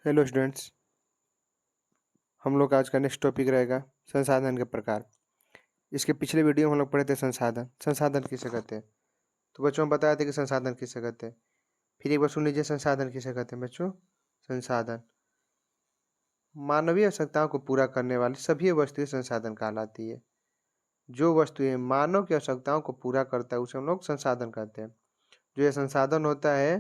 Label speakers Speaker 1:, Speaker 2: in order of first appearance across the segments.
Speaker 1: Hello students, हम लोग का आज का नेक्स्ट टॉपिक रहेगा संसाधन के प्रकार। इसके पिछले वीडियो में हम लोग पढ़े थे संसाधन। संसाधन किसे कहते हैं? तो बच्चों हम बताए थे कि संसाधन किसे कहते हैं। फिर एक बार सुन लीजिए, संसाधन किसे कहते हैं बच्चों? संसाधन मानवीय आवश्यकताओं को पूरा करने वाली सभी वस्तुएं संसाधन कहलाती है। जो वस्तुएं मानव की आवश्यकताओं को पूरा करता है उसे हम लोग संसाधन कहते हैं। जो ये संसाधन होता है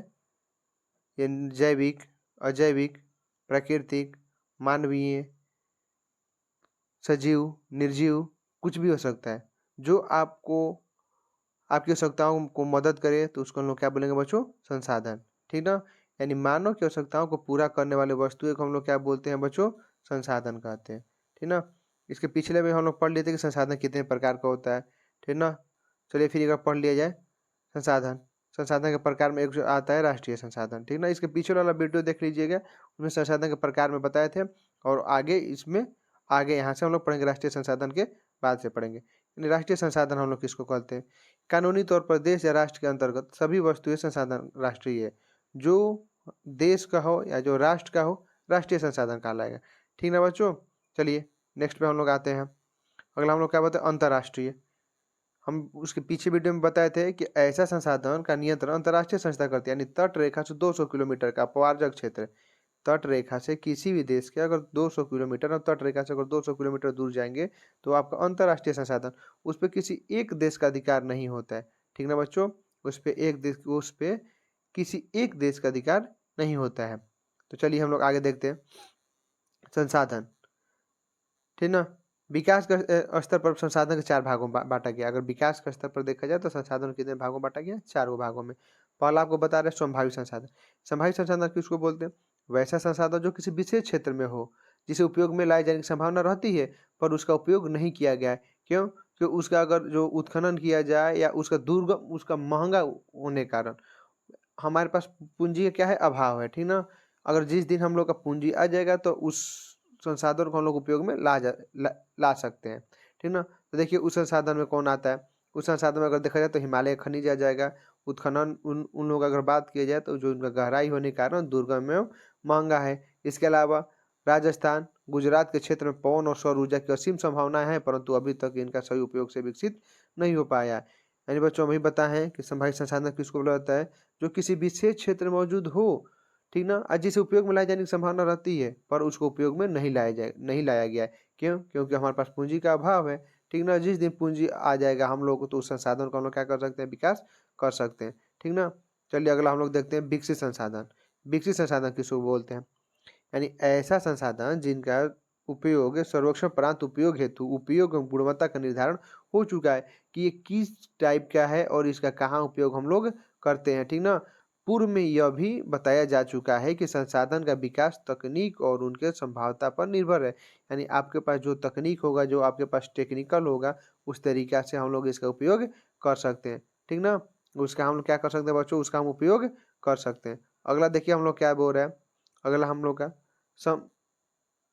Speaker 1: ये जैविक, अजैविक, प्राकृतिक, मानवीय, सजीव, निर्जीव, कुछ भी हो सकता है। जो आपको आपकी आवश्यकताओं को मदद करे तो उसको हम लोग क्या बोलेंगे बच्चों? संसाधन। ठीक ना? यानी मानव की आवश्यकताओं को पूरा करने वाले वस्तुएं को हम लोग क्या बोलते हैं बच्चों? संसाधन कहते हैं। ठीक ना? इसके पिछले में हम लोग पढ़ लेते कि संसाधन कितने प्रकार का होता है। ठीक ना? चलिए फिर एक बार पढ़ लिया जाए। संसाधन संसाधन के प्रकार में एक जो आता है राष्ट्रीय संसाधन। ठीक ना? इसके पीछे वाला वीडियो देख लीजिएगा, उसमें संसाधन के प्रकार में बताए थे। और आगे यहाँ से हम लोग पढ़ेंगे राष्ट्रीय संसाधन के बाद से पढ़ेंगे। यानी राष्ट्रीय संसाधन हम लोग किसको कहते हैं? कानूनी तौर पर देश या राष्ट्र के अंतर्गत सभी वस्तुएं संसाधन राष्ट्रीय है। जो देश का हो या जो राष्ट्र का हो, राष्ट्रीय संसाधन कहलाएगा। ठीक ना बच्चों? चलिए नेक्स्ट पे हम लोग आते हैं। अगला हम लोग क्या बताते हैं? अंतर्राष्ट्रीय। हम उसके पीछे वीडियो में बताए थे कि ऐसा संसाधन का नियंत्रण अंतर्राष्ट्रीय संस्था करती है। यानी तट रेखा से 200 किलोमीटर का अपवार्जक क्षेत्र, तट रेखा से किसी भी देश के अगर 200 किलोमीटर और तट रेखा से अगर 200 किलोमीटर दूर जाएंगे तो आपका अंतर्राष्ट्रीय संसाधन, उस पर किसी एक देश का अधिकार नहीं होता है। ठीक ना बच्चों? उस पर किसी एक देश का अधिकार नहीं होता है। तो चलिए हम लोग आगे देखते हैं। संसाधन, ठीक ना? विकास का स्तर पर संसाधन के 4 भागों में बांटा गया। अगर विकास का स्तर पर देखा जाए तो संसाधन कितने भागों में बांटा गया? 4 भागों में। पहला आपको बता रहे संभावित संसाधन। संभावित संसाधन किसको बोलते हैं? वैसा संसाधन जो किसी विशेष क्षेत्र में हो, जिसे उपयोग में लाए जाने की संभावना रहती है पर उसका उपयोग नहीं किया गया है। क्यों? क्यों? उसका अगर जो उत्खनन किया जाए या उसका महंगा होने के कारण हमारे पास पूंजी का क्या है? अभाव है। ठीक ना? अगर जिस दिन हम लोग का पूंजी आ जाएगा तो उस संसाधन को हम लोग उपयोग में ला सकते हैं। ठीक ना? तो देखिए उस संसाधन में कौन आता है? उस संसाधन में अगर देखा जाए तो हिमालय खनिज आ जाएगा। उत्खनन उन लोग अगर बात किया जाए तो जो उनका गहराई होने के कारण दुर्गम एवं महंगा है। इसके अलावा राजस्थान, गुजरात के क्षेत्र में पवन और सौर ऊर्जा की असीम संभावनाएं हैं, परंतु अभी तक इनका सही उपयोग से विकसित नहीं हो पाया है। यानी बच्चों अभी बताएं कि संभावित संसाधन किसको बोला जाता है? जो किसी विशेष क्षेत्र में मौजूद हो, ठीक ना? आज जिसे उपयोग में लाए जाने की संभावना रहती है पर उसको उपयोग में नहीं लाया गया है। क्यों? क्योंकि हमारे पास पूंजी का अभाव है। ठीक ना? जिस दिन पूंजी आ जाएगा हम लोग तो उस संसाधन को हम लोग क्या कर सकते हैं? विकास कर सकते हैं। ठीक ना? चलिए अगला हम लोग देखते हैं विकसित संसाधन। विकसित संसाधन किसको बोलते हैं? यानी ऐसा संसाधन जिनका उपयोग सर्वेक्षण प्रांत उपयोग हेतु उपयोग एवं गुणवत्ता का निर्धारण हो चुका है कि ये किस टाइप का है और इसका कहाँ उपयोग हम लोग करते हैं। ठीक ना? पूर्व में यह भी बताया जा चुका है कि संसाधन का विकास तकनीक और उनके संभाव्यता पर निर्भर है। यानी आपके पास जो तकनीक होगा, जो आपके पास टेक्निकल होगा, उस तरीका से हम लोग इसका उपयोग कर सकते हैं। ठीक ना? उसका हम लोग क्या कर सकते हैं बच्चों? उसका हम उपयोग कर सकते हैं। अगला देखिए हम लोग क्या बोल रहे हैं। अगला हम लोग का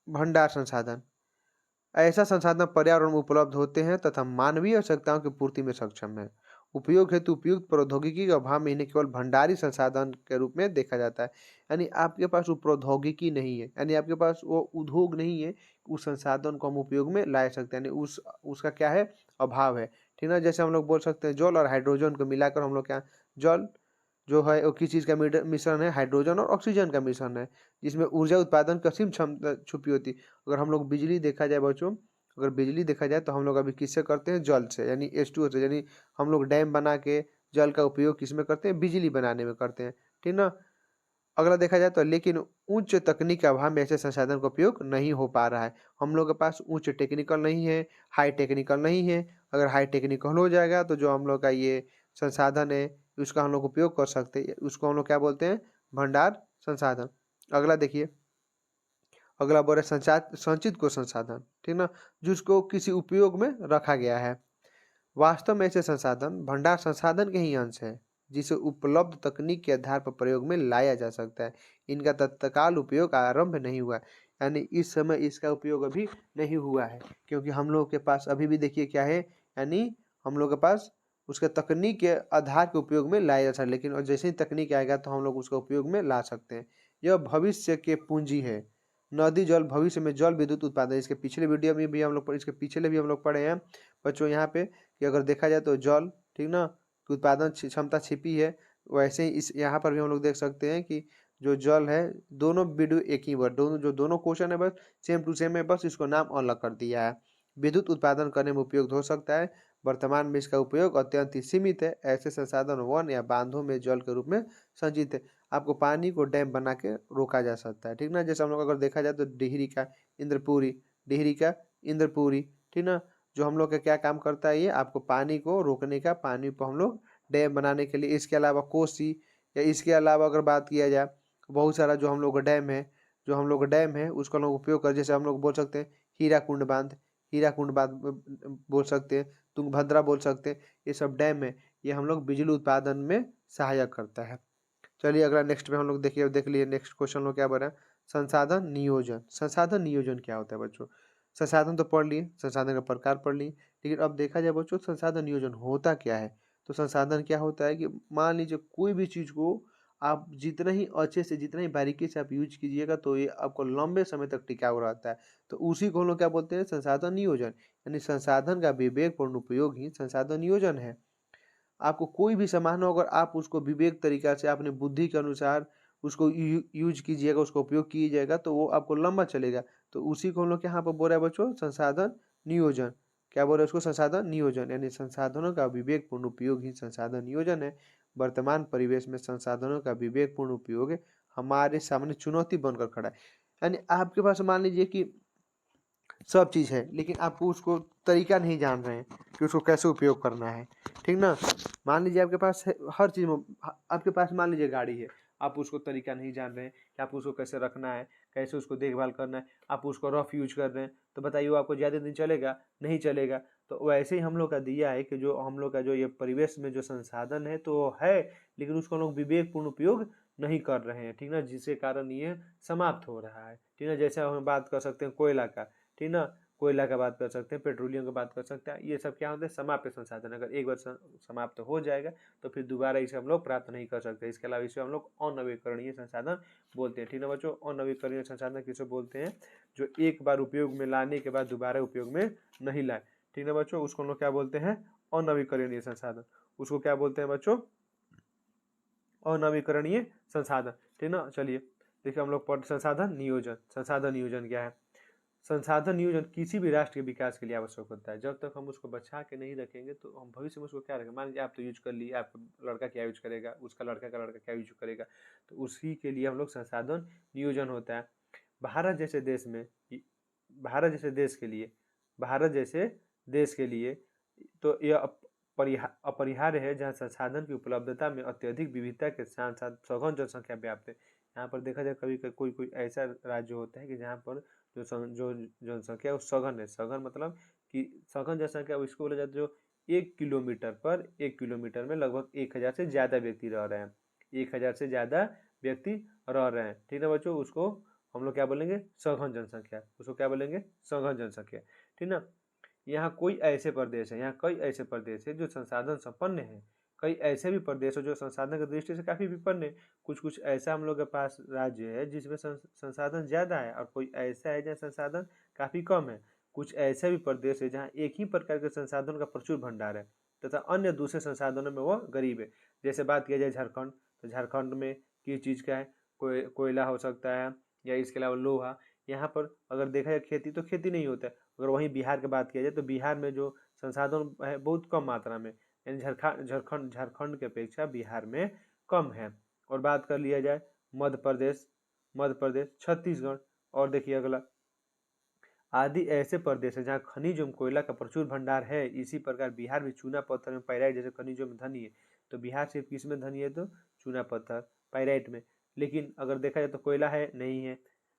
Speaker 1: भंडार संसाधन। ऐसा संसाधन पर्यावरण में उपलब्ध होते हैं तथा मानवीय आवश्यकताओं की पूर्ति में सक्षम है। उपयोग हेतु उपयुक्त प्रौद्योगिकी के अभाव में इन्हें केवल भंडारी संसाधन के रूप में देखा जाता है। यानी आपके पास वो प्रौद्योगिकी नहीं है, यानी आपके पास वो उद्योग नहीं है, उस संसाधन को हम उपयोग में ला सकते हैं। यानी उसका क्या है? अभाव है। ठीक ना? जैसे हम लोग बोल सकते हैं जल और हाइड्रोजन को मिलाकर हम लोग क्या, जल जो है वो किस चीज़ का मिश्रण है? हाइड्रोजन और ऑक्सीजन का मिश्रण है, जिसमें ऊर्जा उत्पादन की असीम क्षमता छुपी होती है। अगर हम लोग बिजली देखा जाए बच्चों, अगर बिजली देखा जाए तो हम लोग अभी किससे करते हैं? जल से, यानी H2O से। यानी हम लोग डैम बना के जल का उपयोग किस में करते हैं? बिजली बनाने में करते हैं। ठीक ना? अगला देखा जाए तो लेकिन उच्च तकनीक के अभाव में ऐसे संसाधन का उपयोग नहीं हो पा रहा है। हम लोग के पास उच्च टेक्निकल नहीं है, हाई टेक्निकल नहीं है। अगर हाई टेक्निकल हो जाएगा तो जो हम लोग का ये संसाधन है उसका हम लोग उपयोग कर सकते हैं। उसको हम लोग क्या बोलते हैं? भंडार संसाधन। अगला देखिए, अगला बोल रहे संचित को संसाधन। ठीक ना? जिसको किसी उपयोग में रखा गया है। वास्तव में ऐसे संसाधन भंडार संसाधन के ही अंश है जिसे उपलब्ध तकनीक के आधार पर प्रयोग में लाया जा सकता है। इनका तत्काल उपयोग आरंभ नहीं हुआ, यानी इस समय इसका उपयोग अभी नहीं हुआ है, क्योंकि हम लोग के पास अभी भी देखिए क्या है, यानी हम लोग के पास 200 किलोमीटर दूर जाएंगे तो हम लोग क्या कर सकते हैं? जल का उपयोग कर सकते हैं। ठीक ना? अगला देखा जाए तो लेकिन उच्च तकनीक के अभाव में ऐसे संसाधन का उपयोग नहीं हो पा रहा है। हम लोग के पास उच्च टेक्निकल नहीं है, अगर हाई टेक्निकल नहीं है। अगर हम लोग के पास अभी भी देखिए क्या है, यानी हम लोग के पास उसके तकनीक के आधार के उपयोग में लाया जा सकता है, लेकिन और जैसे ही तकनीक आएगा तो हम लोग उसका उपयोग में ला सकते हैं। यह भविष्य के पूंजी है। नदी जल भविष्य में जल विद्युत उत्पादन, इसके पिछले वीडियो में भी हम लोग इसके पिछले भी हम लोग पढ़े हैं बच्चों यहाँ पे कि अगर देखा जाए तो जल, ठीक ना, उत्पादन क्षमता छिपी है। वैसे ही इस यहाँ पर भी हम लोग देख सकते हैं कि जो जल है, दोनों वीडियो एक ही वर्ड, दोनों क्वेश्चन है बस सेम टू सेम है, बस इसको नाम अलग कर दिया है। विद्युत उत्पादन करने में उपयोग हो सकता है। वर्तमान में इसका उपयोग अत्यंत ही सीमित है। ऐसे संसाधन वन या बांधों में जल के रूप में संचित है। आपको पानी को डैम बना के रोका जा सकता है, ठीक ना। जैसे हम लोग अगर देखा जाए तो डिहरी का इंद्रपुरी, ठीक ना, जो हम लोग का क्या काम करता है, ये आपको पानी को रोकने का, पानी को हम लोग डैम बनाने के लिए। इसके अलावा कोसी, या इसके अलावा अगर बात किया जाए बहुत सारा जो हम लोग का डैम है उसका हम लोग उपयोग कर, जैसे हम लोग बोल सकते हैं हीराकुंड बांध बोल सकते हैं, तुंगभद्रा बोल सकते हैं। ये सब डैम है, ये हम लोग बिजली उत्पादन में सहायक करता है। चलिए अगला नेक्स्ट में हम लोग देख लिए नेक्स्ट क्वेश्चन लोग क्या बना। संसाधन नियोजन। संसाधन नियोजन क्या होता है बच्चों? संसाधन तो पढ़ लिए, संसाधन का प्रकार पढ़ लिए, लेकिन अब देखा जाए बच्चों संसाधन नियोजन होता क्या है। तो संसाधन क्या होता है कि मान लीजिए कोई भी चीज़ को आप जितना ही अच्छे से, जितना ही बारीकी से आप यूज कीजिएगा तो ये आपको लंबे समय तक टिकाऊ रहता है। तो उसी को हम लोग क्या बोलते हैं, संसाधन नियोजन। यानी संसाधन का विवेकपूर्ण उपयोग ही संसाधन नियोजन है। आपको कोई भी सामान हो, अगर आप उसको विवेक तरीका से अपने बुद्धि के अनुसार उसको यूज कीजिएगा, उसको उपयोग कीजिएगा तो वो आपको लंबा चलेगा। तो उसी को हम लोग यहाँ पर बोल रहे हैं बच्चों संसाधन नियोजन। क्या बोल रहे हैं उसको? संसाधन नियोजन। यानी संसाधनों का विवेकपूर्ण उपयोग ही संसाधन नियोजन है। वर्तमान परिवेश में संसाधनों का विवेकपूर्ण उपयोग हमारे सामने चुनौती बनकर खड़ा है। यानी आपके पास मान लीजिए कि सब चीज़ है, लेकिन आपको उसको तरीका नहीं जान रहे हैं कि उसको कैसे उपयोग करना है, ठीक ना। मान लीजिए आपके पास है हर चीज़ में, आपके पास मान लीजिए गाड़ी है, आप उसको तरीका नहीं जान रहे हैं कि आप उसको कैसे रखना है, कैसे उसको देखभाल करना है, आप उसको रफ यूज कर रहे हैं, तो बताइए वो आपको ज़्यादा दिन चलेगा? नहीं चलेगा। तो वैसे ही हम लोग का दिया है कि जो हम लोग का जो ये परिवेश में जो संसाधन है तो है, लेकिन उसको हम लोग विवेकपूर्ण उपयोग नहीं कर रहे हैं, ठीक ना, जिसके कारण ये समाप्त हो रहा है, ठीक ना। जैसे हम बात कर सकते हैं कोयला का, ठीक ना, कोयला का बात कर सकते हैं, पेट्रोलियम का बात कर सकते हैं। ये सब क्या होते हैं? समाप्य संसाधन। अगर एक बार समाप्त हो जाएगा तो फिर दोबारा इसे हम लोग प्राप्त नहीं कर सकते। इसके अलावा इसे हम लोग अनवीकरणीय संसाधन बोलते हैं, ठीक है बच्चों। अनवीकरणीय संसाधन किसे बोलते हैं? जो एक बार उपयोग में लाने के बाद दोबारा उपयोग में नहीं लाए, ठीक है बच्चों, उसको हम लोग क्या बोलते हैं? अनवीकरणीय संसाधन। उसको क्या बोलते हैं बच्चों? अनवीकरणीय संसाधन, ठीक ना। चलिए देखिए हम लोग पढ़ संसाधन नियोजन। संसाधन नियोजन क्या है? संसाधन नियोजन किसी भी राष्ट्र के विकास के लिए आवश्यक होता है। जब तक हम उसको बचा के नहीं रखेंगे तो हम भविष्य में उसको क्या रखेंगे? मान लीजिए आप तो यूज कर लिए, आपका लड़का क्या यूज करेगा, उसका लड़का का लड़का क्या यूज करेगा, तो उसी के लिए हम लोग संसाधन नियोजन होता है। भारत जैसे देश में, भारत जैसे देश के लिए भारत जैसे देश के लिए तो यह अपरिहार्य है, जहाँ संसाधन की उपलब्धता में अत्यधिक विविधता के साथ साथ सघन जनसंख्या व्याप्त है। यहाँ पर देखा जाए कभी कोई कोई ऐसा राज्य होता है कि जहाँ पर जो जनसंख्या है वो सघन है। सघन मतलब कि सघन जनसंख्या इसको बोला जाता है जो 1 किलोमीटर में लगभग 1000 से ज़्यादा व्यक्ति रह रहे हैं। 1000 से ज़्यादा व्यक्ति रह रहे हैं, ठीक है बच्चों। उसको हम लोग क्या बोलेंगे? सघन जनसंख्या। उसको क्या बोलेंगे? सघन जनसंख्या, ठीक ना। यहाँ कोई ऐसे प्रदेश है, यहाँ कई ऐसे प्रदेश है जो संसाधन संपन्न है। कई ऐसे भी प्रदेश है जो संसाधन की दृष्टि से काफ़ी विपन्न है। कुछ कुछ ऐसा हम लोग के पास राज्य है जिसमें संसाधन ज़्यादा है, और कोई ऐसा है जहाँ संसाधन काफ़ी कम है। कुछ ऐसे भी प्रदेश है जहाँ एक ही प्रकार के संसाधन का प्रचुर भंडार है तथा अन्य दूसरे संसाधनों में वह गरीब है। जैसे बात किया जाए झारखंड, तो झारखंड में किस चीज़ का है? कोयला हो सकता है, या इसके अलावा लोहा। यहाँ पर अगर देखा जाए खेती तो खेती नहीं होता है। अगर वहीं बिहार की बात किया जाए तो बिहार में जो संसाधन है बहुत कम मात्रा में, यानी झारखंड की अपेक्षा बिहार में कम है। और बात कर लिया जाए मध्य प्रदेश, छत्तीसगढ़, और देखिए अगला आदि ऐसे प्रदेश है जहाँ खनिज एवं कोयला का प्रचुर भंडार है। इसी प्रकार बिहार भी चूना पत्थर में पाइराइट जैसे खनिजों में धनी है। तो बिहार सिर्फ किस में धनी है? तो चूना पत्थर पाइराइट में। लेकिन अगर देखा जाए तो कोयला है नहीं है,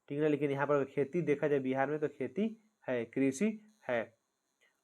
Speaker 1: ठीक है। लेकिन यहाँ पर अगर खेती देखा जाए बिहार में तो खेती है, कृषि है।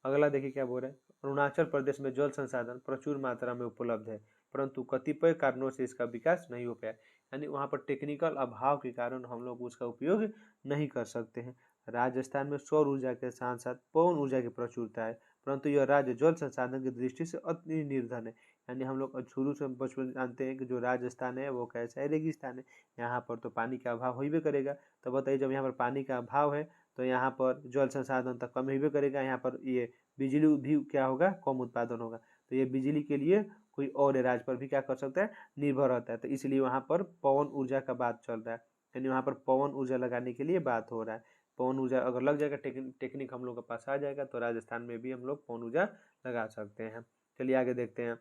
Speaker 1: अगला देखिए क्या बोल रहे हैं। अरुणाचल प्रदेश में जल संसाधन प्रचुर मात्रा में उपलब्ध है, परंतु कतिपय कारणों से इसका विकास नहीं हो पाया। यानी वहाँ पर टेक्निकल अभाव के कारण हम लोग उसका उपयोग नहीं कर सकते हैं। राजस्थान में सौर ऊर्जा के साथ साथ पवन ऊर्जा की प्रचुरता है। परंतु यह राज्य जल संसाधन की दृष्टि से अति निर्धन है। यानी हम लोग शुरू से बचपन जानते हैं कि जो राजस्थान है वो कैसा है, रेगिस्तान है, यहाँ पर तो पानी का अभाव हो करेगा। तो बताइए जब यहाँ पर पानी का अभाव है तो यहाँ पर जल संसाधन तो कम हो करेगा, यहाँ पर ये बिजली भी क्या होगा, कम उत्पादन होगा। तो ये बिजली के लिए कोई और राज्य पर भी क्या कर सकता है, निर्भर रहता है। तो इसलिए वहाँ पर पवन ऊर्जा का बात चल रहा है, यानी वहाँ पर पवन ऊर्जा लगाने के लिए बात हो रहा है। पवन ऊर्जा अगर लग जाएगा, टेक्निक हम लोग के पास आ जाएगा, तो राजस्थान में भी हम लोग पवन ऊर्जा लगा सकते हैं। चलिए आगे देखते हैं।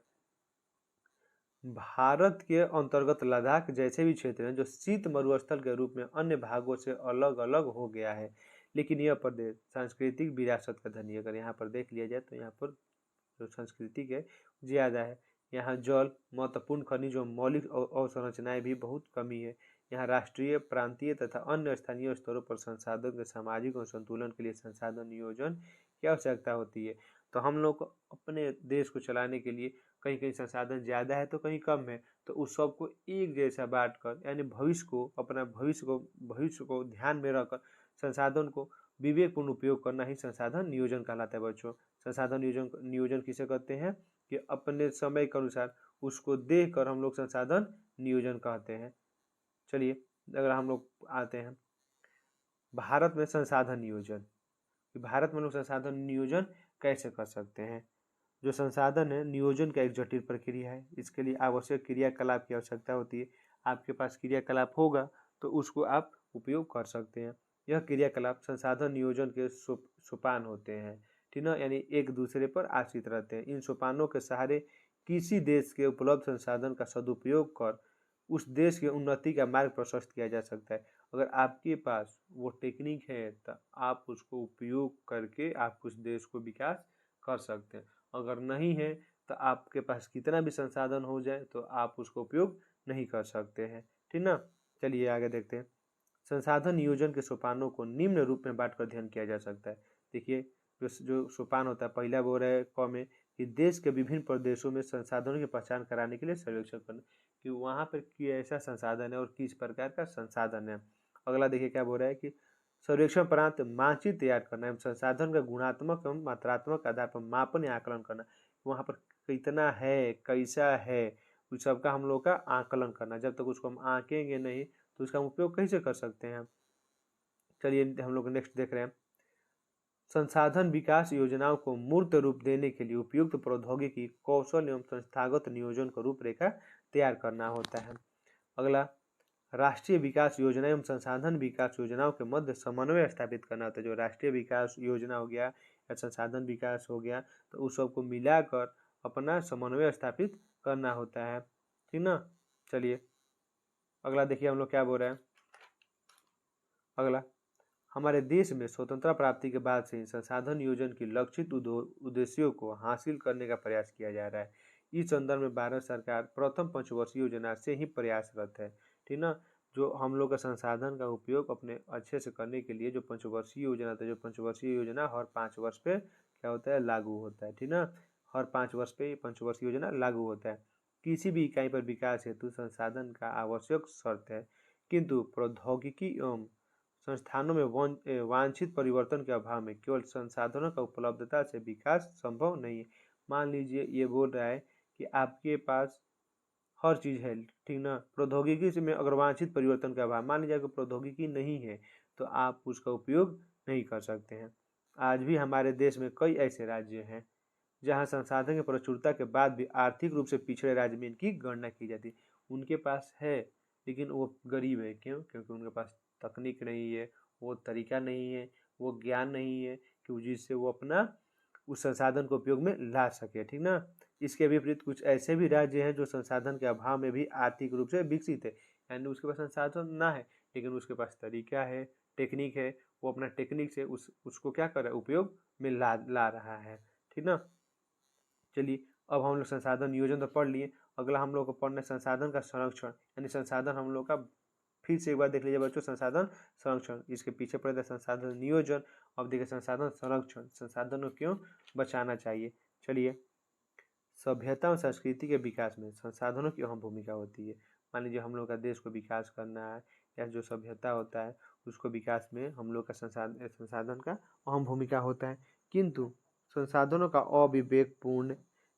Speaker 1: भारत के अंतर्गत लद्दाख जैसे भी क्षेत्र हैं जो शीत मरुस्थल के रूप में अन्य भागों से अलग अलग हो गया है, लेकिन यह प्रदेश सांस्कृतिक विरासत का धनी है। अगर यहाँ पर देख लिया जाए तो यहाँ पर जो सांस्कृतिक है ज़्यादा है। यहाँ जल, महत्वपूर्ण खनिज और मौलिक अवसंरचनाएं भी बहुत कमी है। यहाँ राष्ट्रीय, प्रांतीय तथा अन्य स्थानीय स्तरों पर संसाधन के सामाजिक और संतुलन के लिए संसाधन नियोजन की आवश्यकता होती है। तो हम लोग को अपने देश को चलाने के लिए कहीं कहीं संसाधन ज़्यादा है तो कहीं कम है, तो उस सब को एक जैसा बांट कर, यानी भविष्य को, अपना भविष्य को ध्यान में रखकर संसाधन को विवेकपूर्ण उपयोग करना ही संसाधन नियोजन कहलाता है बच्चों। संसाधन नियोजन किसे कहते हैं कि अपने समय के अनुसार उसको देख कर हम लोग संसाधन नियोजन कहते हैं। चलिए अगर हम लोग आते हैं भारत में संसाधन नियोजन, भारत में लोग संसाधन नियोजन कैसे कर सकते हैं। जो संसाधन है नियोजन का एक जटिल प्रक्रिया है, इसके लिए आवश्यक क्रियाकलाप की आवश्यकता होती है। आपके पास क्रियाकलाप होगा तो उसको आप उपयोग कर सकते हैं। यह क्रियाकलाप संसाधन नियोजन के सोपान होते हैं, ठीक ना, यानी एक दूसरे पर आश्रित रहते हैं। इन सोपानों के सहारे किसी देश के उपलब्ध संसाधन का सदुपयोग कर उस देश की उन्नति का मार्ग प्रशस्त किया जा सकता है। अगर आपके पास वो टेक्निक है तो आप उसको उपयोग करके आप उस देश को विकास कर सकते हैं। अगर नहीं है तो आपके पास कितना भी संसाधन हो जाए तो आप उसको उपयोग नहीं कर सकते हैं, ठीक ना। चलिए आगे देखते हैं। संसाधन नियोजन के सोपानों को निम्न रूप में बांटकर अध्ययन किया जा सकता है। देखिए जो सोपान होता है, पहला बोल रहा है क में कि देश के विभिन्न प्रदेशों में संसाधनों की पहचान कराने के लिए सर्वेक्षण करना, कि वहाँ पर कैसा संसाधन है और किस प्रकार का संसाधन है। अगला देखिए क्या बोल रहा है कि सर्वेक्षण प्रांत मानचित्र तैयार करना एवं संसाधन का गुणात्मक एवं मात्रात्मक आधार पर मापन या आकलन करना, वहाँ पर कितना है, कैसा है, उस सबका हम लोग का आकलन करना। जब तक उसको हम आंकेंगे नहीं तो उसका हम उपयोग कैसे कर सकते हैं। चलिए हम लोग नेक्स्ट देख रहे हैं। संसाधन विकास योजनाओं को मूर्त रूप देने के लिए उपयुक्त प्रौद्योगिकी, कौशल एवं संस्थागत नियोजन का रूपरेखा तैयार करना होता है। अगला राष्ट्रीय विकास योजना एवं संसाधन विकास योजनाओं के मध्य समन्वय स्थापित करना होता है। जो राष्ट्रीय विकास योजना हो गया या संसाधन विकास हो गया तो उस सबको मिलाकर अपना समन्वय स्थापित करना होता है, ठीक ना। चलिए अगला देखिए हम लोग क्या बोल रहे हैं। अगला, हमारे देश में स्वतंत्रता प्राप्ति के बाद से संसाधन नियोजन की लक्षित उद्देश्यों को हासिल करने का प्रयास किया जा रहा है। इस संदर्भ में भारत सरकार प्रथम पंचवर्षीय योजना से ही प्रयासरत है, ठीक ना। जो हम लोग का संसाधन का उपयोग अपने अच्छे से करने के लिए जो पंचवर्षीय योजना था, जो पंचवर्षीय योजना हर 5 वर्ष पे क्या होता है, लागू होता है, ठीक ना। हर 5 वर्ष पे पंचवर्षीय योजना लागू होता है। किसी भी इकाई पर विकास हेतु संसाधन का आवश्यक शर्त है, किंतु प्रौद्योगिकी एवं संस्थानों में वांछित परिवर्तन के अभाव में केवल संसाधनों का उपलब्धता से विकास संभव नहीं है। मान लीजिए ये बोल रहा है कि आपके पास हर चीज़ है, ठीक ना, प्रौद्योगिकी से में अगर वांछित परिवर्तन का अभाव, मान लीजिए अगर प्रौद्योगिकी नहीं है तो आप उसका उपयोग नहीं कर सकते हैं। आज भी हमारे देश में कई ऐसे राज्य हैं जहाँ संसाधन की प्रचुरता के बाद भी आर्थिक रूप से पिछड़े राज्य में इनकी गणना की जाती है। उनके पास है लेकिन वो गरीब है, क्यों? क्योंकि उनके पास तकनीक नहीं है, वो तरीका नहीं है, वो ज्ञान नहीं है कि जिससे वो अपना उस संसाधन को उपयोग में ला सके, ठीक ना। इसके विपरीत कुछ ऐसे भी राज्य हैं जो संसाधन के अभाव में भी आर्थिक रूप से विकसित है, यानी उसके पास संसाधन ना है लेकिन उसके पास तरीका है, टेक्निक है, वो अपना टेक्निक से उसको क्या कर रहा है, उपयोग में ला रहा है, ठीक ना। चलिए अब हम लोग संसाधन नियोजन तो पढ़ लिए। अगला हम लोग को पढ़ना है संसाधन का संरक्षण, यानी संसाधन हम लोग का फिर से एक बार देख लीजिए बच्चों। संसाधन संरक्षण, इसके पीछे पड़े थे संसाधन नियोजन, अब देखिए संसाधन संरक्षण, संसाधन को क्यों बचाना चाहिए। चलिए, सभ्यता और संस्कृति के विकास में संसाधनों की अहम भूमिका होती है। मान लीजिए हम लोग का देश को विकास करना है या जो सभ्यता होता है उसको विकास में हम लोग का संसाधन का अहम भूमिका होता है, किंतु संसाधनों का अविवेकपूर्ण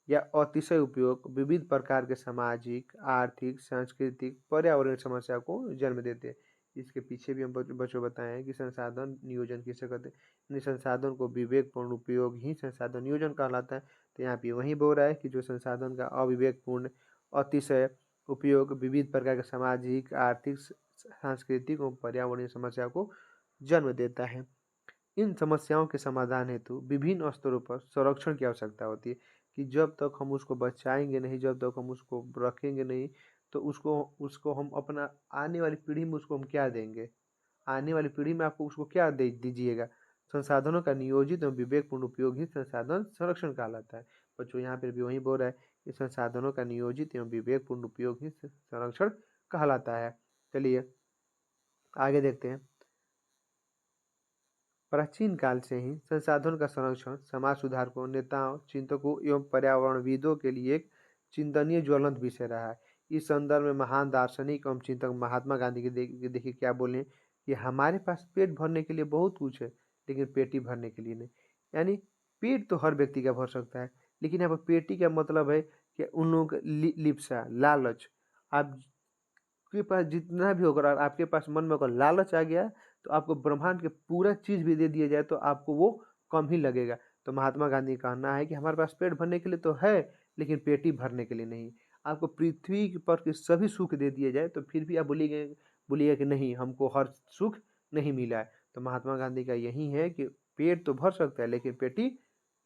Speaker 1: या अतिशय उपयोग विविध प्रकार के सामाजिक, आर्थिक, सांस्कृतिक, पर्यावरणीय समस्या को जन्म देते हैं। इसके पीछे भी हम बच्चों बताए हैं कि संसाधन नियोजन किसे कहते हैं। यानी संसाधन को विवेकपूर्ण उपयोग ही संसाधन नियोजन कहलाता है। तो यहाँ पे वही बोल रहा है कि जो संसाधन का अविवेकपूर्ण, अतिशय उपयोग विविध प्रकार के सामाजिक, आर्थिक, सांस्कृतिक और पर्यावरणीय समस्या को जन्म देता है। इन समस्याओं के समाधान हेतु विभिन्न स्तरों पर संरक्षण की आवश्यकता होती है कि जब तक हम उसको बचाएंगे नहीं, जब तक हम उसको रखेंगे नहीं, तो उसको उसको हम अपना आने वाली पीढ़ी में उसको हम क्या देंगे, आने वाली पीढ़ी में आपको उसको क्या दे दीजिएगा। संसाधनों का नियोजित एवं विवेकपूर्ण उपयोग ही संसाधन संरक्षण कहलाता है। बच्चों यहाँ पर भी वही बोल रहा है कि संसाधनों का नियोजित एवं विवेकपूर्ण उपयोग ही संरक्षण कहलाता है। चलिए आगे देखते हैं। प्राचीन काल से ही संसाधनों का संरक्षण समाज सुधारकों, नेताओं, चिंतकों एवं पर्यावरणविदों के लिए एक चिंतनीय ज्वलंत विषय रहा है। इस संदर्भ में महान दार्शनिक एवं चिंतक महात्मा गांधी के देखिए क्या बोले कि हमारे पास पेट भरने के लिए बहुत कुछ है, लेकिन पेटी भरने के लिए नहीं। यानी पेट तो हर व्यक्ति का भर सकता है, लेकिन यहाँ पर पेटी का मतलब है कि उन लोगों का लिप्सा, लालच। आपके पास जितना भी होगा और आपके पास मन में अगर लालच आ गया तो आपको ब्रह्मांड के पूरा चीज भी दे दिया जाए तो आपको वो कम ही लगेगा। तो महात्मा गांधी का कहना है कि हमारे पास पेट भरने के लिए तो है, लेकिन पेटी भरने के लिए नहीं। आपको पृथ्वी पर के सभी सुख दे दिए जाए तो फिर भी आप बोलिएगा कि नहीं, हमको हर सुख नहीं मिला है। तो महात्मा गांधी का यही है कि पेट तो भर सकता है, लेकिन पेटी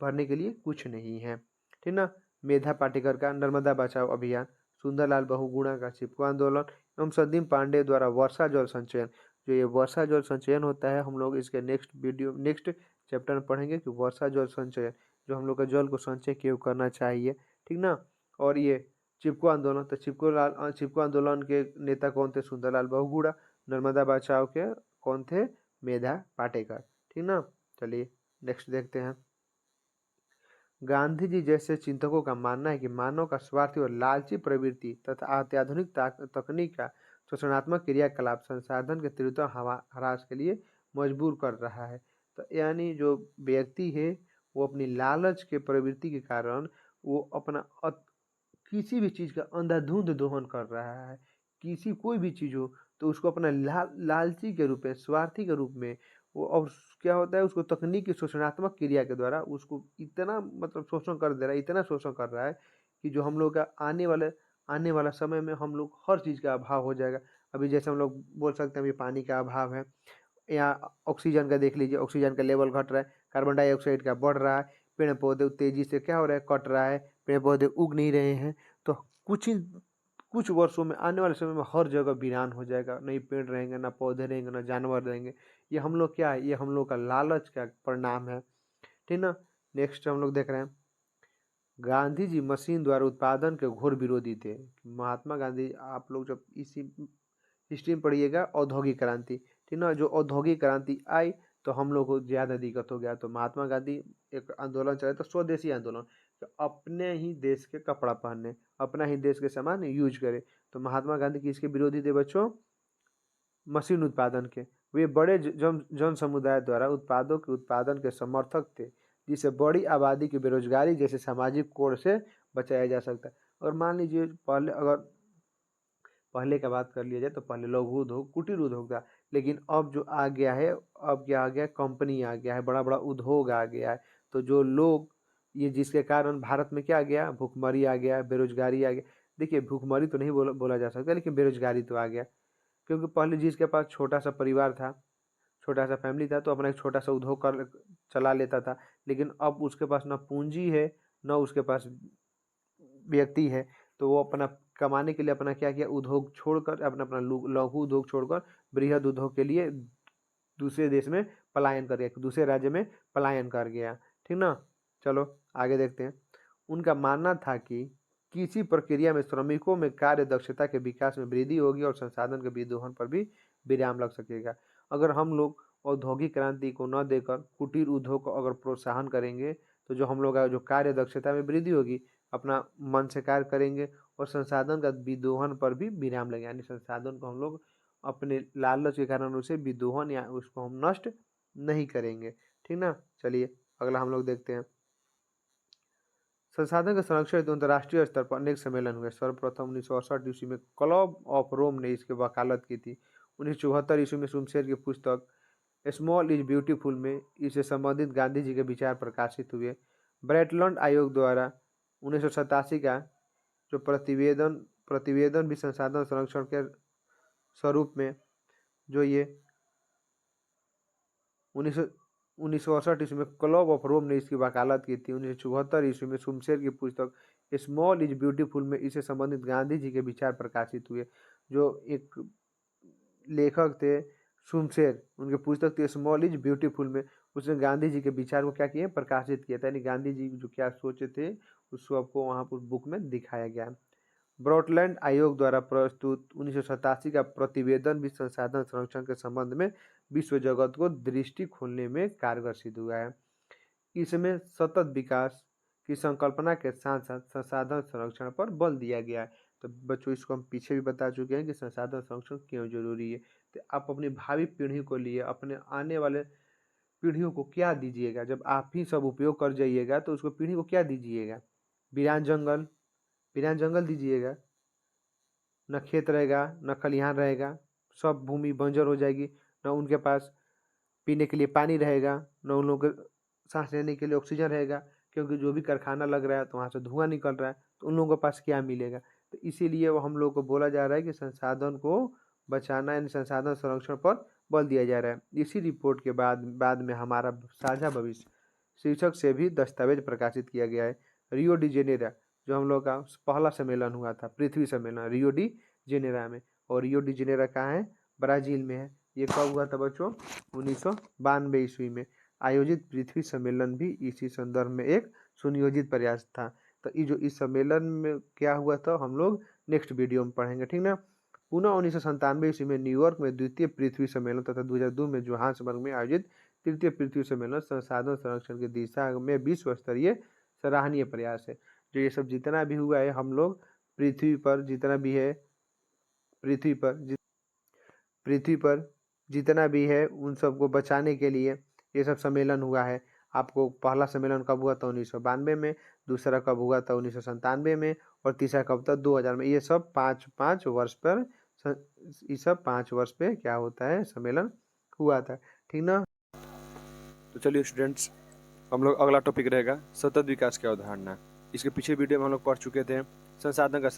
Speaker 1: भरने के लिए कुछ नहीं है। ठीक ना। मेधा पाटेकर का नर्मदा बचाओ अभियान, सुंदरलाल बहुगुणा का चिपको आंदोलन एवं सदीम पांडे द्वारा वर्षा जल संचयन। जो ये वर्षा जल संचयन होता है, हम लोग इसके नेक्स्ट चैप्टर में पढ़ेंगे कि वर्षा जल संचयन जो हम लोग का जल को संचय क्यों करना चाहिए। ठीक ना। और ये चिपको आंदोलन, तो चिपको आंदोलन के नेता कौन थे? सुंदरलाल बहुगुणा। नर्मदा बचाओ के कौन थे? मेधा पाटेकर। ठीक ना। चलिए नेक्स्ट देखते हैं। गांधी जी जैसे चिंतकों का मानना है कि मानव का स्वार्थी और लालची प्रवृत्ति तथा अत्याधुनिक तकनीक का शोषणात्मक क्रियाकलाप संसाधन के तीव्रता ह्रास के लिए मजबूर कर रहा है। तो यानी जो व्यक्ति है वो अपनी लालच के प्रवृत्ति के कारण वो अपना किसी भी चीज़ का अंधाधुंध दोहन कर रहा है। कोई भी चीज़ हो तो उसको अपना लालची के रूप में, स्वार्थी के रूप में वो, और क्या होता है, उसको तकनीक की शोषणात्मक क्रिया के द्वारा उसको इतना मतलब शोषण कर दे रहा है, इतना शोषण कर रहा है कि जो हम लोग का आने वाला समय में हम लोग हर चीज़ का अभाव हो जाएगा। अभी जैसे हम लोग बोल सकते हैं अभी पानी का अभाव है, या ऑक्सीजन का देख लीजिए, ऑक्सीजन का लेवल घट रहा है, कार्बन डाइऑक्साइड का बढ़ रहा है, पेड़ पौधे तेजी से क्या हो रहा है, कट रहा है, पेड़ पौधे उग नहीं रहे हैं। तो कुछ वर्षों में, आने वाले समय में हर जगह वीरान हो जाएगा, नहीं पेड़ रहेंगे, ना पौधे रहेंगे, ना जानवर रहेंगे। ये हम लोग क्या है, ये हम लोग का लालच का परिणाम है। ठीक ना। नेक्स्ट हम लोग देख रहे हैं, गांधी जी मशीन द्वारा उत्पादन के घोर विरोधी थे। महात्मा गांधी, आप लोग जब इसी हिस्ट्री में पढ़िएगा, औद्योगिक क्रांति, ठीक ना, जो औद्योगिक क्रांति आई तो हम लोग को ज़्यादा दिक्कत हो गया। तो महात्मा गांधी एक आंदोलन चलाए, तो स्वदेशी आंदोलन, तो अपने ही देश के कपड़ा पहने, अपना ही देश के सामान यूज करे। तो महात्मा गांधी किसके विरोधी थे बच्चों? मशीन उत्पादन के। वे बड़े जन समुदाय द्वारा उत्पादों के उत्पादन के समर्थक थे, जिससे बड़ी आबादी की बेरोजगारी जैसे सामाजिक कोण से बचाया जा सकता है। और मान लीजिए पहले का बात कर लिया जाए तो पहले लघु उद्योग, कुटीर उद्योग था, लेकिन अब जो आ गया है, अब क्या आ गया, कंपनी आ गया है, बड़ा बड़ा उद्योग आ गया है। तो जो लोग, ये जिसके कारण भारत में क्या आ गया, भुखमरी आ गया, बेरोजगारी आ गया। देखिए भुखमरी तो नहीं बोला जा सकता, लेकिन बेरोजगारी तो आ गया। क्योंकि पहले जिसके पास छोटा सा परिवार था, छोटा सा फैमिली था, तो अपना एक छोटा सा उद्योग कर चला लेता था। लेकिन अब उसके पास ना पूंजी है, ना उसके पास व्यक्ति है, तो वो अपना कमाने के लिए अपना क्या किया, उद्योग छोड़कर, अपना अपना लघु उद्योग छोड़कर बृहद उद्योग के लिए दूसरे देश में पलायन कर गया, दूसरे राज्य में पलायन कर गया। ठीक ना। चलो आगे देखते हैं। उनका मानना था कि किसी प्रक्रिया में श्रमिकों में कार्य दक्षता के विकास में वृद्धि होगी और संसाधन के विदोहन पर भी विराम लग सकेगा। अगर हम लोग औद्योगिक क्रांति को न देकर कुटीर उद्योग को अगर प्रोत्साहन करेंगे, तो जो हम लोग का जो कार्य दक्षता में वृद्धि होगी, अपना मन से कार्य करेंगे और संसाधन का विदोहन पर भी विराम लगेगा। यानी संसाधन को हम लोग अपने लालच के कारण उसे विदोहन या उसको हम नष्ट नहीं करेंगे। ठीक ना। चलिए अगला हम लोग देखते हैं। संसाधन के संरक्षण हेतु अंतर्राष्ट्रीय स्तर पर अनेक सम्मेलन हुए। सर्वप्रथम 1968 ईस्वी में क्लब ऑफ रोम ने इसकी वकालत की थी। 1974 ईस्वी में शुमशेर की पुस्तक स्मॉल इज ब्यूटीफुल में इससे संबंधित गांधी जी के विचार प्रकाशित हुए। ब्रेटलैंड आयोग द्वारा 1987 का जो प्रतिवेदन भी संसाधन संरक्षण के स्वरूप में जो ये 1968 ईस्वी में क्लब ऑफ रोम ने इसकी वकालत की थी। 1974 ईस्वी में शुमशेर की पुस्तक स्मॉल इज ब्यूटीफुल में इससे संबंधित गांधी जी के विचार प्रकाशित हुए। जो एक लेखक थे शुमशेर, उनकी पुस्तक थी स्मॉल इज ब्यूटीफुल में उसने गांधी जी के विचार को क्या किया, प्रकाशित किया था। यानी गांधी जी जो क्या सोचे थे उसको आपको वहाँ पर बुक में दिखाया गया। ब्रॉडलैंड आयोग द्वारा प्रस्तुत 1987 का प्रतिवेदन भी संसाधन संरक्षण के संबंध में विश्व जगत को दृष्टि खोलने में कारगर सिद्ध हुआ है। इसमें सतत विकास की संकल्पना के साथ साथ संसाधन संरक्षण पर बल दिया गया है। तो बच्चों इसको हम पीछे भी बता चुके हैं कि संसाधन संरक्षण क्यों जरूरी है। तो आप अपनी भावी पीढ़ी को लिए अपने आने वाले पीढ़ियों को क्या दीजिएगा, जब आप ही सब उपयोग कर जाइएगा तो उसको पीढ़ी को क्या दीजिएगा। वीरान जंगल दीजिएगा, न खेत रहेगा न खलिहान रहेगा, सब भूमि बंजर हो जाएगी, न उनके पास पीने के लिए पानी रहेगा, न उन लोगों के सांस लेने के लिए ऑक्सीजन रहेगा, क्योंकि जो भी कारखाना लग रहा है तो वहाँ से धुआं निकल रहा है, तो उन लोगों के पास क्या मिलेगा। तो इसीलिए वो हम लोग को बोला जा रहा है कि संसाधन को बचाना यानी संसाधन संरक्षण पर बल दिया जा रहा है। इसी रिपोर्ट के बाद में हमारा साझा भविष्य शीर्षक से भी दस्तावेज प्रकाशित किया गया है। रियो डी जेनेरो जो हम लोग का पहला सम्मेलन हुआ था, पृथ्वी सम्मेलन रियो डी जेनेरो में, और रियो डी जेनेरो कहाँ है, ब्राज़ील में है। ये कब हुआ था बच्चों, 1992 ईस्वी में आयोजित पृथ्वी सम्मेलन भी इसी संदर्भ में एक सुनियोजित प्रयास था। तो ये जो इस सम्मेलन में क्या हुआ था हम लोग नेक्स्ट वीडियो में पढ़ेंगे, ठीक ना। पुनः 1997 ईस्वी में न्यूयॉर्क में द्वितीय पृथ्वी सम्मेलन तथा 2002 में जोहान्सबर्ग में आयोजित तृतीय पृथ्वी सम्मेलन संसाधन संरक्षण की दिशा में विश्व स्तरीय सराहनीय प्रयास है। जो ये सब जितना भी हुआ है हम लोग पृथ्वी पर जितना भी है, पृथ्वी पर जितना भी है उन सबको बचाने के लिए ये सब सम्मेलन हुआ है। आपको पहला सम्मेलन कब हुआ था, 1992 में, दूसरा कब हुआ था 1997 में, और तीसरा कब था 2000 में। ये सब पाँच वर्ष पर ये सब 5 वर्ष पे क्या होता है, सम्मेलन हुआ था, ठीक ना।
Speaker 2: तो चलिए स्टूडेंट्स, हम लोग अगला टॉपिक रहेगा सतत विकास की अवधारणा। इसके पीछे वीडियो में हम लोग पढ़ चुके थे संसाधन का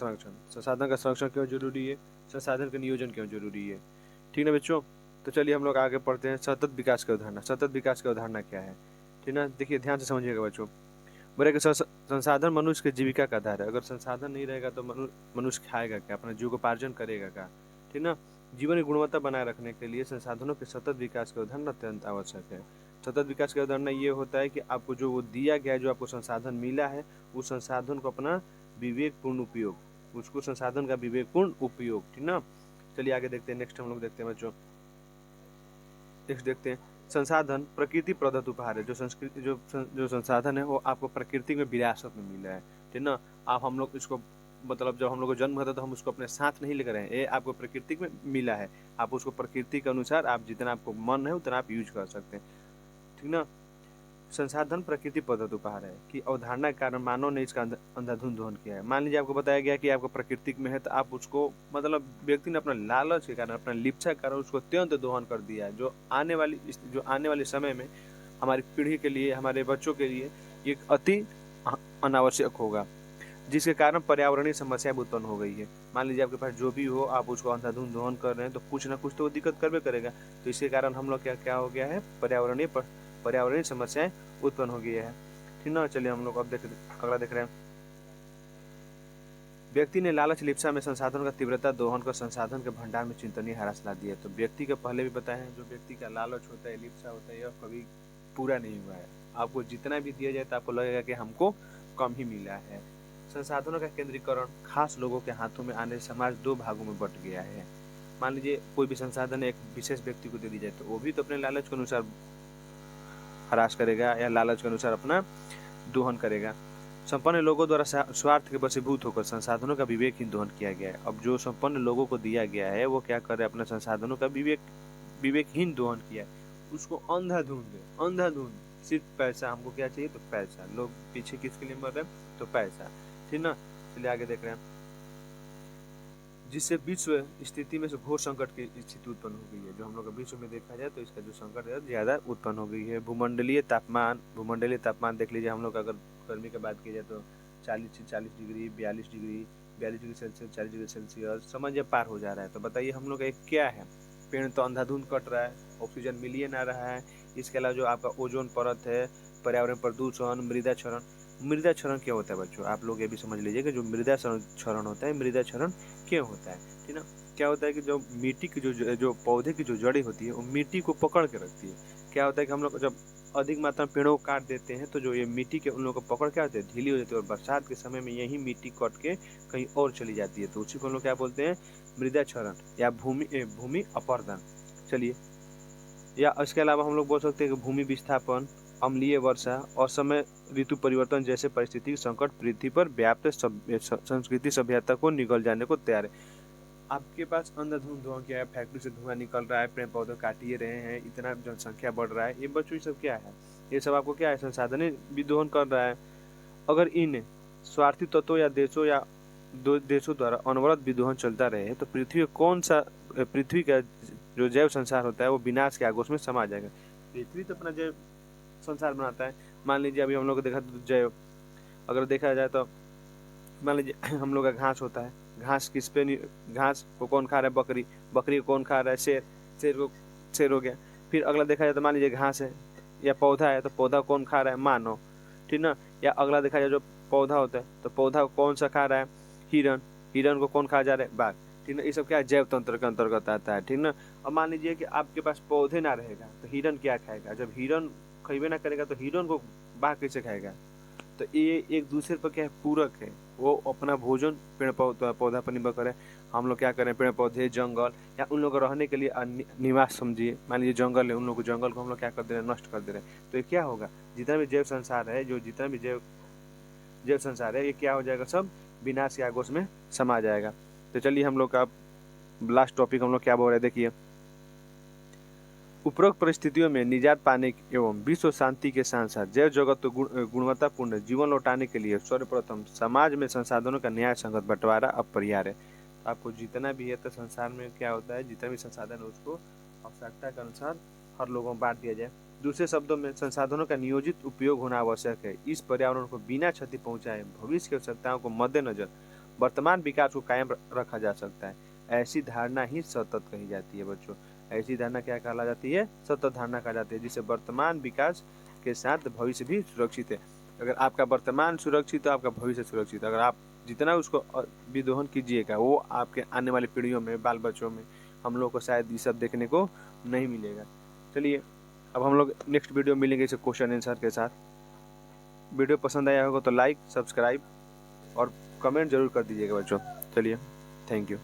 Speaker 2: संरक्षण क्यों जरूरी है, संसाधन का नियोजन क्यों जरूरी है, ठीक ना बच्चों। तो चलिए हम लोग आगे पढ़ते हैं सतत विकास की अवधारणा। सतत विकास की अवधारणा क्या है, ठीक ना। देखिए ध्यान से समझिएगा बच्चों। बोले कि संसाधन मनुष्य की जीविका का आधार है। अगर संसाधन नहीं रहेगा तो मनुष्य खाएगा क्या, अपना जीविकोपार्जन करेगा क्या, ठीक ना। जीवन की गुणवत्ता बनाए रखने के लिए संसाधनों के सतत विकास की अवधारणा अत्यंत आवश्यक है। सतत विकास की अवधारणा ये होता है कि आपको जो वो दिया गया है, जो आपको संसाधन मिला है, उस संसाधन को अपना विवेकपूर्ण उपयोग, उसको संसाधन का विवेकपूर्ण उपयोग, ठीक ना। चलिए आगे देखते हैं। नेक्स्ट हम लोग देखते हैं बच्चों, नेक्स्ट देखते हैं संसाधन प्रकृति प्रदत्त उपहार है। जो संसाधन है वो आपको प्रकृति में विरासत में मिला है, ठीक ना। आप हम लोग इसको मतलब जब हम लोग को जन्म होता है तो हम उसको अपने साथ नहीं लेकर आए, ये आपको प्रकृति में मिला है। आप उसको प्रकृति के अनुसार आप जितना आपको मन है उतना आप यूज कर सकते हैं, ठीक ना। संसाधन प्रकृति प्रदत्त उपहार है कि अवधारणा के कारण मानव ने इसका अंधाधुंध दोहन किया है। मान लीजिए आपको बताया गया कि आपको प्राकृतिक में है, तो आप उसको मतलब व्यक्ति ने अपना लालच के कारण, अपना लिप्सा के कारण उसको अत्यंत दोहन कर दिया है, जो आने वाले समय में हमारी पीढ़ी के लिए, हमारे बच्चों के लिए ये अति अनावश्यक होगा, जिसके कारण पर्यावरणीय समस्याएं उत्पन्न हो गई है। मान लीजिए आपके पास जो भी हो, आप उसको अंधाधुंध दोहन कर रहे हैं तो कुछ ना कुछ तो दिक्कत करबे करेगा। तो इसके कारण हम लोग क्या हो गया है, पर्यावरणीय समस्याएं उत्पन्न हो गई है, ठीक ना। चलिए हम लोग अब अगला देख रहे हैं। व्यक्ति ने लालच लिप्सा में संसाधन का तीव्रता दोहन कर संसाधन के भंडार में चिंतनीय ह्रास ला दिया। तो व्यक्ति का पहले भी बताया है, जो व्यक्ति का लालच होता है, लिप्सा होता है, यह कभी पूरा नहीं हुआ है। आपको जितना भी दिया जाए तो आपको लगेगा कि हमको कम ही मिला है। संसाधनों का केंद्रीकरण खास लोगों के हाथों में आने समाज 2 भागों में बट गया है। मान लीजिए कोई भी संसाधन एक विशेष व्यक्ति को दे दी जाए तो वो भी तो अपने लालच के अनुसार ह्रास करेगा या लालच के अनुसार अपना दोहन करेगा। संपन्न लोगों द्वारा स्वार्थ के वशीभूत होकर संसाधनों का विवेकहीन दोहन किया गया है। अब जो संपन्न लोगों को दिया गया है वो क्या कर रहे हैं, अपने संसाधनों का विवेकहीन दोहन किया है, उसको अंधाधुंध सिर्फ पैसा, हमको क्या चाहिए तो पैसा। लोग पीछे किसके लिए मर रहे हैं तो पैसा, ठीक ना। चलिए आगे देख रहे हैं, जिससे विश्व स्थिति में से घोर संकट की स्थिति उत्पन्न हो गई है। जो हम लोग विश्व में देखा जाए तो इसका जो संकट है ज़्यादा उत्पन्न हो गई है। भूमंडलीय तापमान देख लीजिए, हम लोग अगर गर्मी की बात की जाए तो 40 से 40 degree, 42 degree Celsius, 40 degree Celsius समझिए पार हो जा रहा है। तो बताइए हम लोग का क्या है, पेड़ तो अंधाधुंध कट रहा है, ऑक्सीजन मिल ही ना रहा है। इसके अलावा जो आपका ओजोन परत है, पर्यावरण प्रदूषण, मृदा क्षरण क्या होता है बच्चों, आप लोग ये भी समझ लीजिए कि जो मृदा क्षरण होता है, मृदा क्षरण क्यों होता है, ठीक ना। क्या होता है कि जो मिट्टी की जो पौधे की जो जड़ी होती है वो मिट्टी को पकड़ के रखती है। क्या होता है कि हम लोग जब अधिक मात्रा में पेड़ों को काट देते हैं तो जो ये मिट्टी के उन लोगों को पकड़ क्या होती है, ढीली हो जाती है, और बरसात के समय में यही मिट्टी कट के कहीं और चली जाती है। तो उसी को हम लोग क्या बोलते हैं, मृदा क्षरण या भूमि अपरदन। चलिए, या इसके अलावा हम लोग बोल सकते हैं कि भूमि विस्थापन, अम्लीय वर्षा, असमय ऋतु परिवर्तन जैसे परिस्थिति संकट पृथ्वी पर व्याप्त संस्कृति सभ्यता को निगल जाने को तैयार है। आपके पास अंधाधुंध धुआं क्या है, फैक्ट्री से धुआं निकल रहा है, पेड़ पौधे काटिए रहे हैं, इतना जनसंख्या बढ़ रहा है, ये बच्चों ये सब क्या है, ये सब आपको क्या है, संसाधन विदोहन कर रहा है। अगर इन स्वार्थी तत्वों या देशों द्वारा अनवरत विदोहन चलता रहे तो पृथ्वी का जो जैव संसार होता है वो विनाश के आगोश में समा जाएगा। पृथ्वी तो अपना जैव संसार बनाता है। मान लीजिए अभी हम लोग को देखा तो जैव, अगर देखा जाए तो मान लीजिए हम लोग का घास होता है, घास घास को कौन खा रहा है, बकरी को कौन खा रहा है, शेर हो गया। फिर अगला देखा जाए तो मान लीजिए घास है या पौधा है तो पौधा कौन खा रहा है, मानव, ठीक ना। या अगला देखा जाए जो पौधा होता है तो पौधा को कौन सा खा रहा है, हिरन को कौन खा जा रहा है, बाघ, ठीक ना। ये सब क्या जैव तंत्र के अंतर्गत आता है, ठीक ना। और मान लीजिए कि आपके पास पौधे ना रहेगा तो हिरन क्या खाएगा, जब हिरन खइबे ना करेगा तो हिरन को बाघ कैसे खाएगा। तो ये एक दूसरे पर क्या है, पूरक है। वो अपना भोजन पेड़ पौधा पर निर्भर करे, हम लोग क्या करें, पेड़ पौधे जंगल या उन लोगों को रहने के लिए निवास समझिए। मान लीजिए जंगल है, उन लोग जंगल को हम लोग क्या कर दे रहे हैं, नष्ट कर दे रहे हैं। तो ये क्या होगा, जितना भी जैव संसार है, जितना भी जैव संसार है, ये क्या हो जाएगा, सब विनाश के आगोश में समा जाएगा। तो चलिए हम लोग का लास्ट टॉपिक हम लोग क्या बोल रहे हैं, देखिए, उपरोक्त परिस्थितियों में निजात पाने एवं विश्व शांति के साथ साथ जैव जगत को गुणवत्तापूर्ण जीवन लौटाने के लिए सर्वप्रथम समाज में संसाधनों का न्याय संगत बंटवारा अपरिहार्य है। आपको जितना भी है तो संसार में क्या होता है, जितना भी संसाधन है उसको आवश्यकता के अनुसार हर लोगों को बांट दिया जाए। दूसरे शब्दों में संसाधनों का नियोजित उपयोग होना आवश्यक है। इस पर्यावरण को बिना क्षति पहुंचाए भविष्य की आवश्यकताओं को मद्देनजर वर्तमान विकास को कायम रखा जा सकता है। ऐसी धारणा ही सतत कही जाती है बच्चों। ऐसी धारणा क्या कहला जाती है, सतत धारणा कहा जाती है, जिससे वर्तमान विकास के साथ भविष्य भी सुरक्षित है। अगर आपका वर्तमान सुरक्षित है, आपका भविष्य सुरक्षित है। अगर आप जितना उसको विदोहन कीजिएगा वो आपके आने वाली पीढ़ियों में, बाल बच्चों में हम लोग को शायद ये सब देखने को नहीं मिलेगा। चलिए अब हम लोग नेक्स्ट वीडियो मिलेंगे इसे क्वेश्चन आंसर के साथ। वीडियो पसंद आया होगा तो लाइक, सब्सक्राइब और कमेंट जरूर कर दीजिएगा बच्चों। चलिए, थैंक यू।